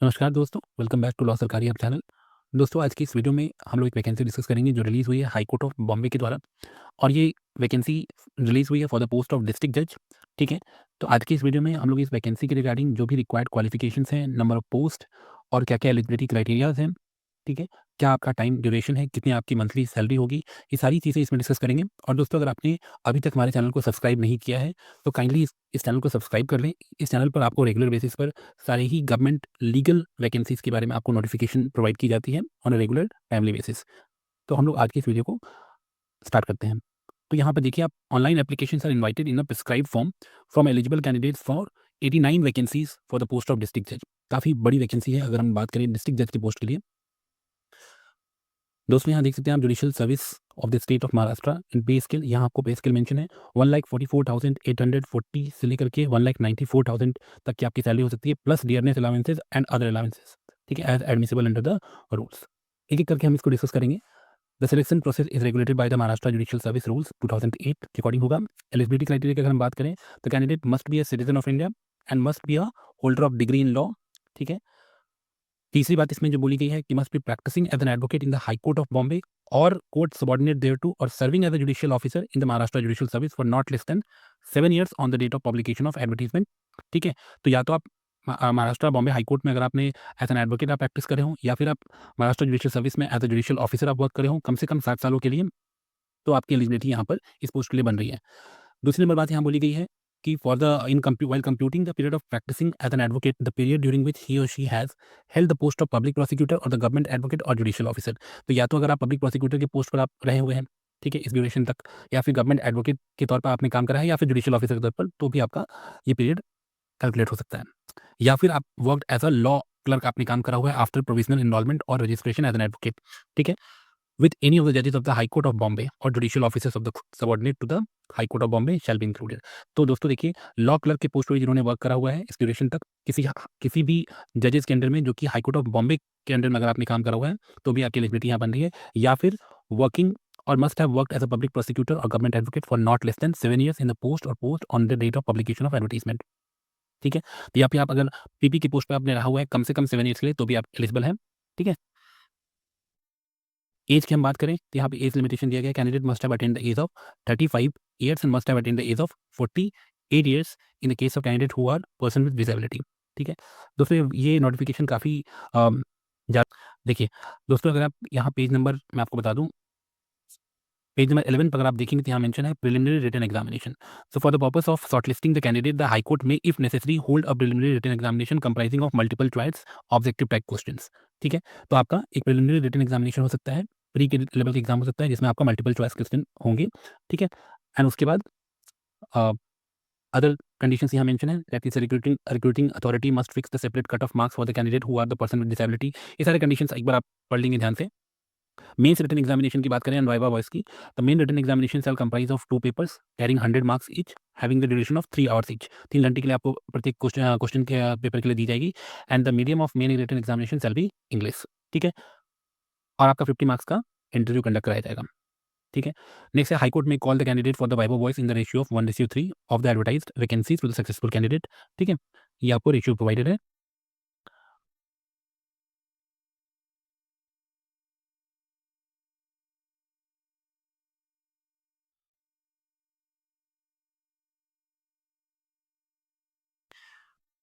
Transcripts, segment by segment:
नमस्कार दोस्तों, welcome back to law सरकारी हब चैनल। दोस्तों, आज की इस वीडियो में हम लोग एक वैकेंसी डिस्कस करेंगे जो रिलीज़ हुई है हाई कोर्ट ऑफ बॉम्बे के द्वारा। और ये वैकेंसी रिलीज़ हुई है for the post of district जज। ठीक है? तो आज की इस वीडियो में हम लोग इस वैकेंसी के रिगार्डिंग जो भी रिक्वायर्ड क्वालिफिकेशंस हैं, नंबर ऑफ पोस्ट और क्या-क्या एलिजिबिलिटी क्राइटेरियाज़ हैं, ठीक है? क्या आपका टाइम ड्यूरेशन है, कितनी आपकी मंथली सैलरी होगी, ये सारी चीज़ें इसमें डिस्कस करेंगे। और दोस्तों, अगर आपने अभी तक हमारे चैनल को सब्सक्राइब नहीं किया है, तो काइंडली इस चैनल को सब्सक्राइब कर लें। इस चैनल पर आपको रेगुलर बेसिस पर सारे ही गवर्नमेंट लीगल वैकेंसीज़ के बारे में आपको नोटिफ़िकेशन प्रोवाइड की जाती है on a regular timely basis. तो हम लोग आज की इस वीडियो को स्टार्ट करते हैं। तो यहाँ पे देखिए, आप online applications are invited in a prescribed form from eligible candidates for 89 vacancies for the post of district जज। काफ़ी बड़ी वैकेंसी है अगर हम बात करें डिस्ट्रिक्ट जज की पोस्ट के लिए। दोस्तों, यहाँ देख सकते हैं आप judicial service of the state of Maharashtra इन पे स्केल। यहाँ आपको पे स्केल मेंशन है 1,44,840 से लेकर के 1,94,000 तक की आपकी सैलरी हो सकती है, plus dearness allowances and other allowances. ठीक है? As admissible under the rules. एक-एक करके हम इसको डिस्कस करेंगे। The selection process is regulated by the Maharashtra judicial service rules 2008 के अकॉर्डिंग होगा। एलिजिबिलिटी क्राइटेरिया की अगर हम बात करें, तो candidate must be a citizen of India and must be a holder of degree in law. ठीक है? तीसरी बात इसमें जो बोली गई है कि must be practising as an advocate in the high court of Bombay और कोर्ट सबॉर्डिनेट देयर टू और serving as a judicial officer in the Maharashtra judicial service for not less than 7 years on the date of publication of advertisement. ठीक है? तो या तो आप Maharashtra Bombay high court में अगर आपने एज एन एडवोकेट आप प्रैक्टिस करे हों, या फिर आप महाराष्ट्र जुडिशियल सर्विस में एज अ जुडिशियल ऑफिसर आप वर्क करे हों कम से कम 7 सालों के लिए, तो आपकी एलिजिबिलिटी यहाँ पर इस पोस्ट के लिए बन रही है। दूसरी नंबर बात यहाँ बोली गई है कि for the in while computing the period of practicing as an advocate, the period during which he or she has held the post of public prosecutor or the government advocate or judicial officer. तो या तो अगर आप public prosecutor की post पर आप रहे हुए हैं, ठीक है, इस ड्यूरेशन तक, या फिर गवर्नमेंट एडवोकेट के तौर पर आपने काम करा है, या फिर जुडिशियल ऑफिसर के तौर पर, तो भी आपका ये पीरियड कैलकुलेट हो सकता है। या फिर आप worked as a law clerk आपने काम करा हुआ है आफ्टर प्रोविजनल एनरोलमेंट और रजिस्ट्रेशन एज एन एडवोकेट। ठीक है? with any of the judges of the High Court of Bombay or judicial officers of the subordinate to the High Court of Bombay shall be included। तो दोस्तों देखिए, law clerk के post पर जिन्होंने work करा हुआ है इस ड्यूरेशन तक किसी भी जजेस के अंडर में, जो कि हाई कोर्ट ऑफ बॉम्बे के अंडर में अगर आपने काम करा हुआ है, तो भी आपकी एलिजिबिलिटी यहाँ बन रही है। या फिर working or must have worked as a public prosecutor or government advocate for not less than 7 years in the post or post on the date of publication of advertisement. ठीक है? तो यहाँ पे आप अगर पीपी की पोस्ट पर आपने रहा हुआ है कम से कम 7 ईयर्स के लिए, तो भी आप एलिजिबल हैं। ठीक है? एज की हम बात करें, तो यहाँ पे एज लिमिटेशन दिया गया है, candidate must have attend the age of 35 years and must have attend the age of 48 years in the case of candidate who are person with disability. ठीक है? दोस्तों, ये नोटिफिकेशन काफ़ी जा देखिए दोस्तों, अगर आप यहाँ पेज नंबर मैं आपको बता दूँ, पेज नंबर 11 पर अगर आप देखेंगे तो यहाँ मेंशन है preliminary written examination. So for the purpose of shortlisting the candidate, the high court में if necessary hold a preliminary written examination comprising of multiple choice objective type questions. ठीक है? तो आपका एक प्रिलिमिनरी रिटन एग्जामिनेशन हो सकता है, pre के लेवल का एग्जाम हो सकता है, जिसमें आपका मल्टीपल चॉइस क्वेश्चन होंगे। ठीक है? एंड उसके बाद अदर कंडीशंस यहाँ मेंशन है that is recruiting authority must fix the separate cut off marks for the candidate who are the person with disability. ये सारे कंडीशंस एक बार आप पढ़ लेंगे ध्यान से। मेंस रिटन एग्जामिनेशन की बात करें एंड वाइवा वॉइस की, तो main written examination shall comprise of 2 papers carrying 100 marks each, having the duration of 3 hours each. 3 घंटे के लिए आपको प्रत्येक क्वेश्चन के पेपर के लिए दी जाएगी। And the medium of main written examination shall be English. ठीक है? और आपका 50 मार्क्स का इंटरव्यू कंडक्ट कराया जाएगा। ठीक है? नेक्स्ट है, हाई कोर्ट में call the candidate for the viva voice in the ratio of 1:3 of the advertised vacancies to the successful candidate. ठीक है? ये आपको रेशियो प्रोवाइडेड है।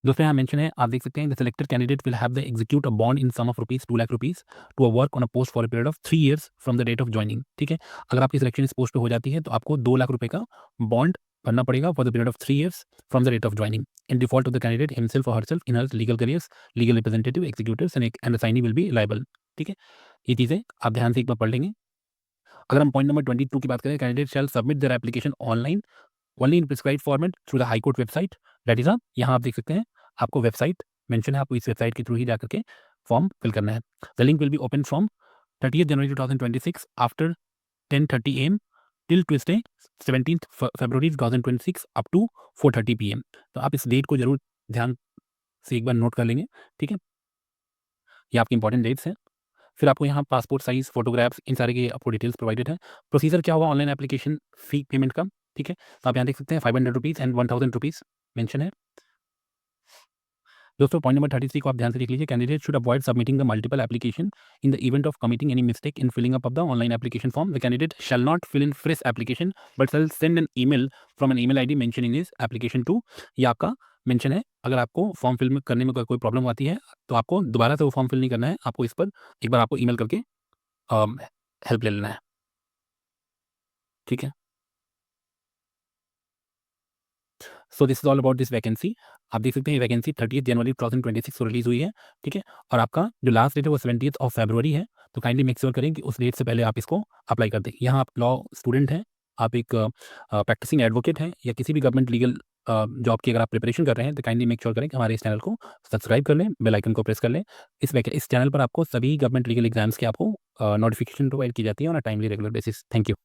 दूसरे यहाँ मेंशन है, आप देख सकते हैं, the selected candidate will have the execute a bond in sum of rupees 2 lakh rupees to a work on a post for a period of 3 years from the date of joining. ठीक है? अगर आपकी selection इस post पे हो जाती है, तो आपको 2 लाख रुपए का बॉन्ड भरना पड़ेगा for the period of 3 years from the date of joining in default of the candidate himself or herself in her legal careers, legal representative, executives and assignee will be liable. ठीक है? ये चीज़ें आप ध्यान से एक बार पढ़ लेंगे। अगर हम पॉइंट नंबर 22 की बात करें, candidate shell submit their application online only in prescribed format through the high court website. That is यहाँ आप देख सकते हैं, आपको वेबसाइट मेंशन है, आपको इस वेबसाइट के थ्रू ही जाकर के फॉर्म फिल करना है। The link will be open from 30th January 2026 after 10:30 AM till Tuesday 17th February 2026 up to 4:30 PM। तो आप इस डेट को जरूर ध्यान से एक बार नोट कर लेंगे। ठीक है? ये आपकी इंपॉर्टेंट डेट्स हैं। फिर आपको यहाँ पासपोर्ट साइज़, फ़ोटोग्राफ्स, इन सारे की आपको डिटेल्स प्रोवाइडेड है। प्रोसीजर क्या होगा ऑनलाइन एप्लीकेशन फ़ी पेमेंट का। ठीक है? तो आप यहाँ देख सकते हैं ₹500 एंड ₹1000 मेंशन है। दोस्तों पॉइंट नंबर 33 को आप ध्यान से देख लीजिए। Candidate should avoid submitting the multiple application in the event of committing any mistake in filling up of the online application form. The candidate shall not fill in fresh application but shall send an email from an email ID mention in his application to. ये आपका mention है। अगर आपको form fill करने में कोई problem आती है तो आपको दोबारा से वो फॉर्म फिल नहीं करना है, आपको इस पर एक बार आपको ईमेल करके हेल्प ले लेना है। ठीक है। So this is all about this vacancy. आप देख सकते हैं ये वैकेंसी 30 जनवरी 2026 को रिलीज हुई है। ठीक है। और आपका जो लास्ट डेट है वो 70th ऑफ फरवरी है। तो काइंडली मेक श्योर करें कि उस डेट से पहले आप इसको अप्लाई कर दें। यहाँ आप लॉ स्टूडेंट हैं, आप एक प्रैक्टिसिंग एडवोकेट हैं या किसी भी गवर्नमेंट लीगल जॉब की अगर आप प्रिपरेशन कर रहे हैं तो काइंडली मेक श्योर करें कि हमारे इस चैनल को सब्सक्राइब कर लें, बेल आइकन को प्रेस कर लें। इस चैनल पर आपको सभी गवर्नमेंट लीगल एग्जाम्स के आपको नोटिफिकेशन प्रोवाइड की जाती है on a timely regular basis. Thank you.